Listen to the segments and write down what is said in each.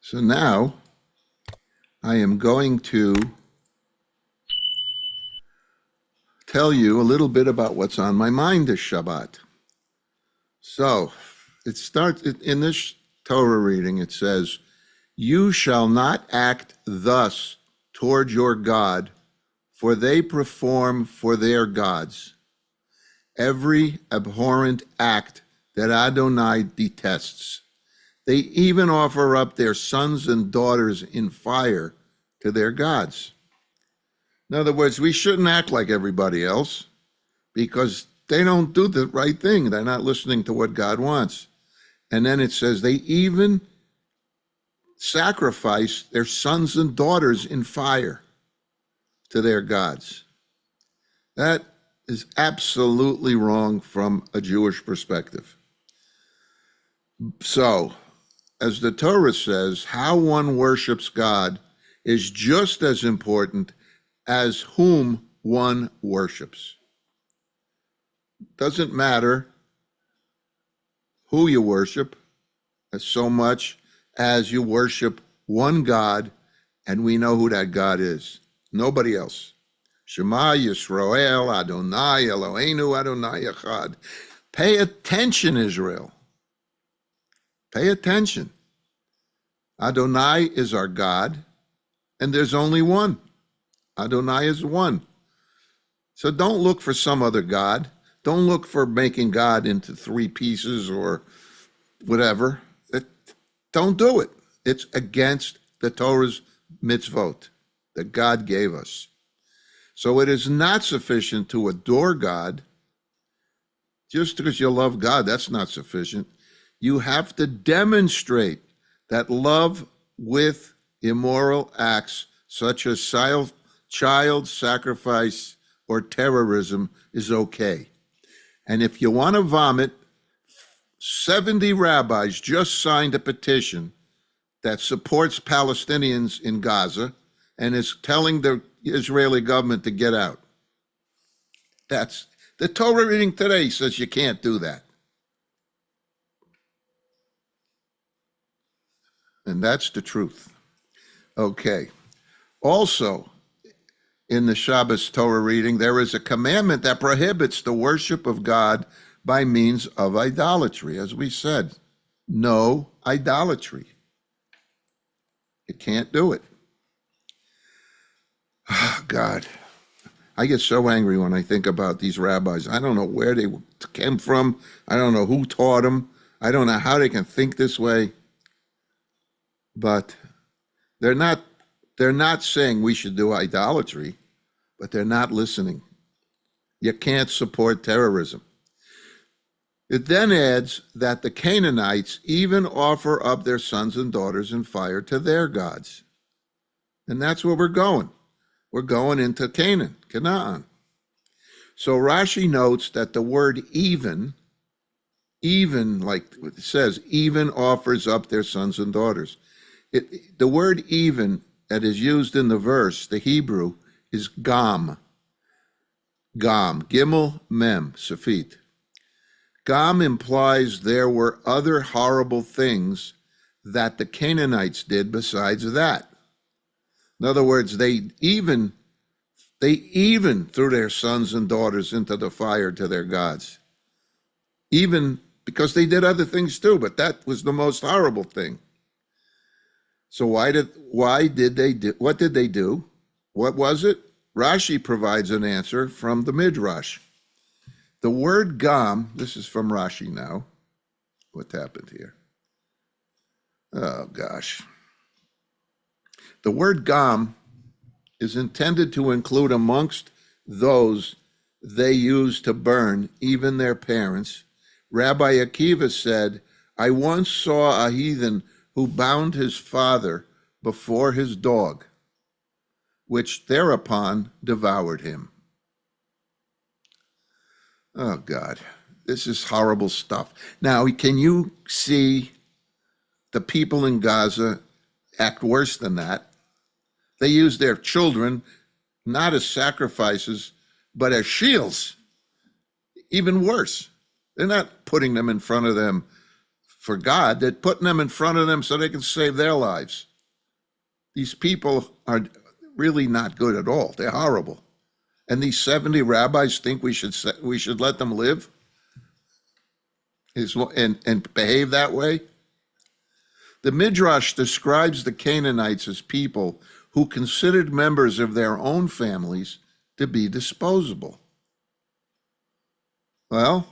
So now I am going to tell you a little bit about what's on my mind this Shabbat. So it starts in this Torah reading. It says, "You shall not act thus toward your God, for they perform for their gods every abhorrent act that Adonai detests. They even offer up their sons and daughters in fire to their gods." In other words, we shouldn't act like everybody else because they don't do the right thing. They're not listening to what God wants. And then it says they even sacrifice their sons and daughters in fire to their gods. That is absolutely wrong from a Jewish perspective. So, as the Torah says, how one worships God is just as important as whom one worships. Doesn't matter who you worship as so much as you worship one God, and we know who that God is. Nobody else. Shema Yisrael Adonai Eloheinu Adonai Echad. Pay attention, Israel. Pay attention. Adonai is our God, and there's only one. Adonai is one. So don't look for some other God. Don't look for making God into three pieces or whatever. Don't do it. It's against the Torah's mitzvot that God gave us. So it is not sufficient to adore God. Just because you love God, that's not sufficient. You have to demonstrate that love with immoral acts such as child sacrifice or terrorism is okay. And if you want to vomit, 70 rabbis just signed a petition that supports Palestinians in Gaza and is telling the Israeli government to get out. That's the Torah reading today says you can't do that. And that's the truth. Okay. Also, in the Shabbos Torah reading, there is a commandment that prohibits the worship of God by means of idolatry. As we said, no idolatry. You can't do it. Oh, God, I get so angry when I think about these rabbis. I don't know where they came from. I don't know who taught them. I don't know how they can think this way. But they're not saying we should do idolatry, but they're not listening. You can't support terrorism. It then adds that the Canaanites even offer up their sons and daughters in fire to their gods. And that's where we're going. We're going into Canaan. So Rashi notes that the word even, like it says, even offers up their sons and daughters. The word even that is used in the verse, the Hebrew, is gam. Gam, gimel, mem, safit. Gam implies there were other horrible things that the Canaanites did besides that. In other words, they even threw their sons and daughters into the fire to their gods. Even because they did other things too, but that was the most horrible thing. So what did they do? What was it? Rashi provides an answer from the Midrash. The word gam, this is from Rashi now. What happened here? Oh gosh. The word gam is intended to include amongst those they used to burn even their parents. Rabbi Akiva said, "I once saw a heathen who bound his father before his dog, which thereupon devoured him." Oh, God, this is horrible stuff. Now, can you see the people in Gaza act worse than that? They use their children not as sacrifices, but as shields. Even worse. They're not putting them in front of them for God. They're putting them in front of them so they can save their lives. These people are really not good at all. They're horrible. And these 70 rabbis think we should let them live and behave that way. The Midrash describes the Canaanites as people who considered members of their own families to be disposable. Well,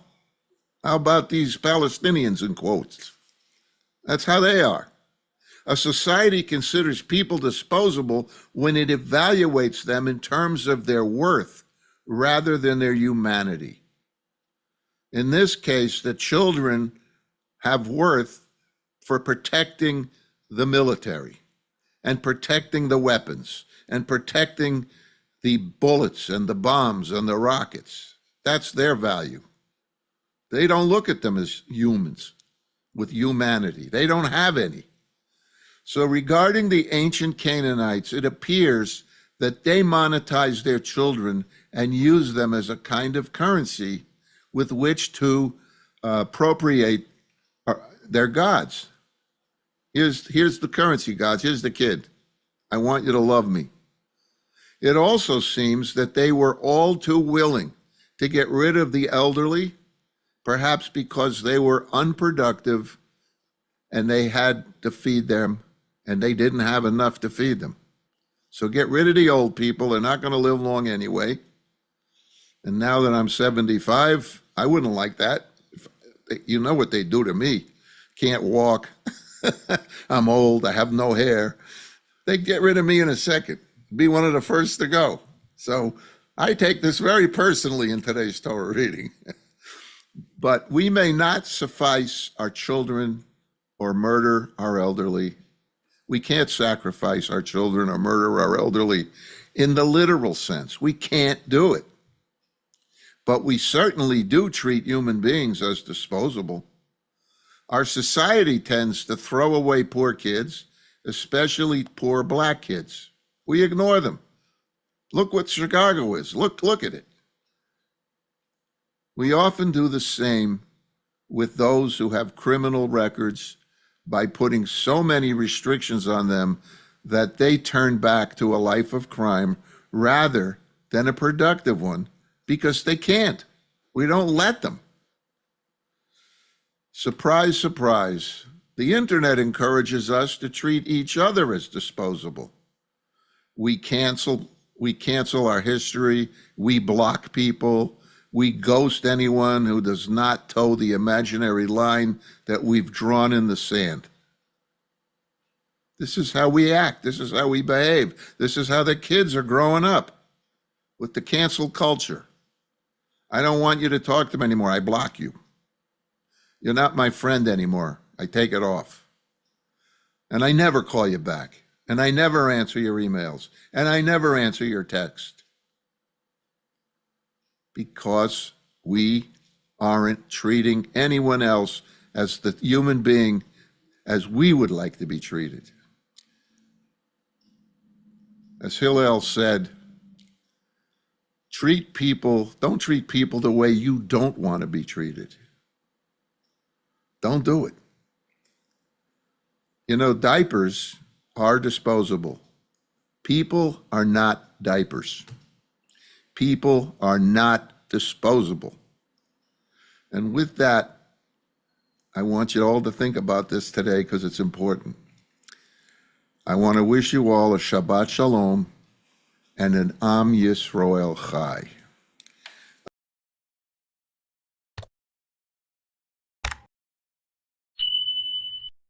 how about these Palestinians in quotes? That's how they are. A society considers people disposable when it evaluates them in terms of their worth rather than their humanity. In this case, the children have worth for protecting the military and protecting the weapons and protecting the bullets and the bombs and the rockets. That's their value. They don't look at them as humans with humanity. They don't have any. So regarding the ancient Canaanites, it appears that they monetized their children and used them as a kind of currency with which to appropriate their gods. Here's the currency, gods. Here's the kid. I want you to love me. It also seems that they were all too willing to get rid of the elderly, perhaps because they were unproductive and they had to feed them and they didn't have enough to feed them. So get rid of the old people. They're not going to live long anyway. And now that I'm 75, I wouldn't like that. You know what they do to me. Can't walk. I'm old. I have no hair. They'd get rid of me in a second. Be one of the first to go. So I take this very personally in today's Torah reading. But we may not suffice our children or murder our elderly. We can't sacrifice our children or murder our elderly in the literal sense. We can't do it. But we certainly do treat human beings as disposable. Our society tends to throw away poor kids, especially poor black kids. We ignore them. Look what Chicago is. Look at it. We often do the same with those who have criminal records by putting so many restrictions on them that they turn back to a life of crime rather than a productive one because they can't. We don't let them. Surprise, surprise. The internet encourages us to treat each other as disposable. We cancel our history. We block people. We ghost anyone who does not toe the imaginary line that we've drawn in the sand. This is how we act. This is how we behave. This is how the kids are growing up with the cancel culture. I don't want you to talk to me anymore. I block you. You're not my friend anymore. I take it off. And I never call you back. And I never answer your emails. And I never answer your text. Because we aren't treating anyone else as the human being as we would like to be treated. As Hillel said, don't treat people the way you don't want to be treated. Don't do it. You know, diapers are disposable. People are not diapers. People are not disposable. And with that, I want you all to think about this today because it's important. I want to wish you all a Shabbat Shalom and an Am Yisrael Chai.